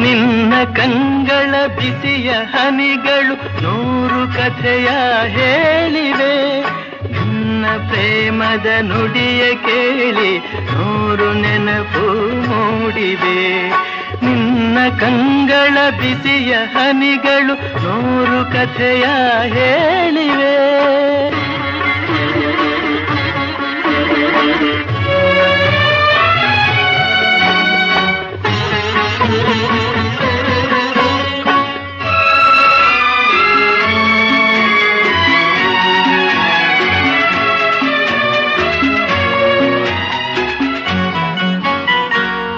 ನಿನ್ನ ಕಂಗಳ ಬಿಸಿಯ ಹನಿಗಳು 100 ಕಥೆಯ ಹೇಳಿವೆ. ನಿನ್ನ ಪ್ರೇಮದ ನುಡಿಯ ಕೇಳಿ 100 ನೆನಪು ಮೂಡಿವೆ. ನಿನ್ನ ಕಂಗಳ ಬಿಸಿಯ ಹನಿಗಳು 100 ಕಥೆಯ ಹೇಳಿವೆ.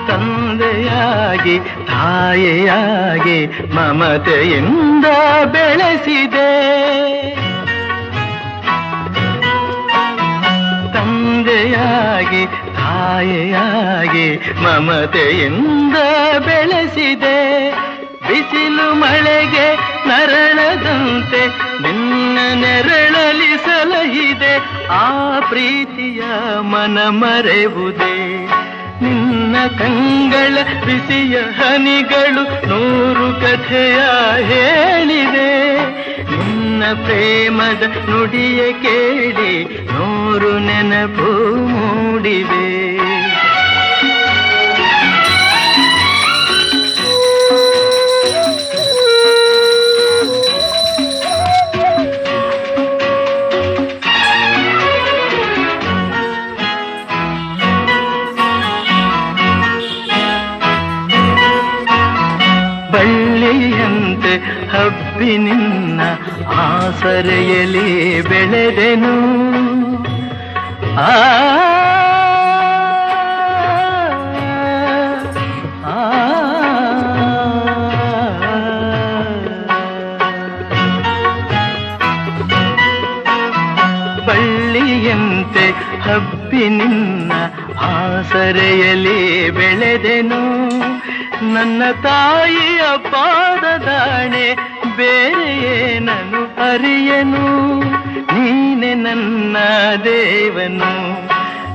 ತಂದೆಯಾಗಿ ತಾಯಿಯಾಗಿ ಮಮತೆಯಿಂದ ಬೆಳೆಸಿದೆ. ತಂದೆಯಾಗಿ ತಾಯಿಯಾಗಿ ಮಮತೆಯಿಂದ ಬೆಳೆಸಿದೆ. ಬಿಸಿಲು ಮಳೆಗೆ ನರಳದಂತೆ ನಿನ್ನ ನೆರಳಲಿ ಸಲಹಿದೆ. ಆ ಪ್ರೀತಿಯ ಮನ ಮರೆವುದೇ. ನಿನ್ನ ಕಂಗಳ ಬಿಸಿಯ ಹನಿಗಳು 100 ಕಥೆಯ ಹೇಳಿವೆ. ನಿನ್ನ ಪ್ರೇಮದ ನುಡಿಯ ಕೇಳಿ 100 ನೆನಪು ಮೂಡಿವೆ. ಬಳ್ಳಿಯಂತೆ ಹಬ್ಬಿ ನಿನ್ನ ಆಸರೆಯಲ್ಲಿ ಬೆಳೆದೆನು. ಬಳ್ಳಿಯಂತೆ ಹಬ್ಬಿ ನಿನ್ನ ಆಸರೆಯಲ್ಲಿ ಬೆಳೆದೆನು. ನನ್ನ ತಾಯಿಯ ಪಾದದಾಣೆ ಬೇರೆ ಏನನು ಅರಿಯನು. ನೀನೆ ನನ್ನ ದೇವನು.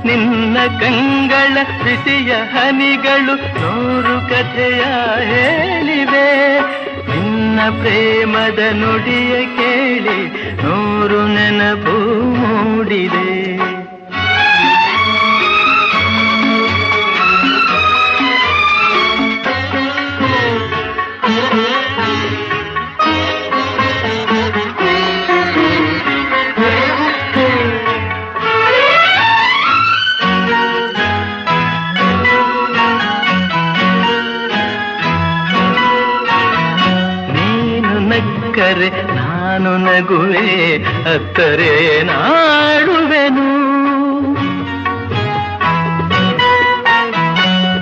ನಿನ್ನ ಕಂಗಳ ಬಿಸಿಯ ಹನಿಗಳು 100 ಕಥೆಯ ಹೇಳಿವೆ. ನಿನ್ನ ಪ್ರೇಮದ ನುಡಿಯ ಕೇಳಿ 100 ನೆನಪು ಮೂಡಿದೆ. ನಕ್ಕರೆ ನಾನು ನಗುವೆ, ಅತ್ತರೆ ನಾಡುವೆನು.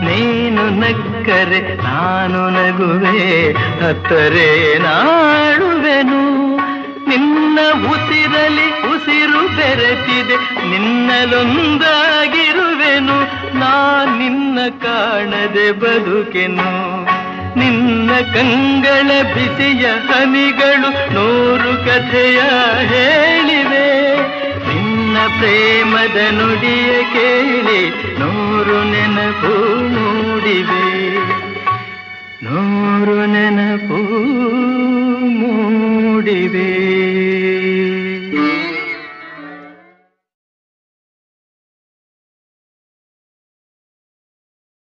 ನೀನು ನಕ್ಕರೆ ನಾನು ನಗುವೆ, ಅತ್ತರೆ ನಾಡುವೆನು. ನಿನ್ನ ಉಸಿರಲಿ ಉಸಿರು ಬೆರೆತಿದೆ, ನಿನ್ನಲೊಂದಾಗಿರುವೆನು. ನಿನ್ನ ಕಾಣದೆ ಬದುಕೆನು. ನಿನ್ನ ಕಂಗಳ ಬಿಸಿಯ ಹನಿಗಳು 100 ಕಥೆಯ ಹೇಳಿವೆ. ನಿನ್ನ ಪ್ರೇಮದ ನುಡಿಯ ಕೇಳಿ 100 ನೆನಪು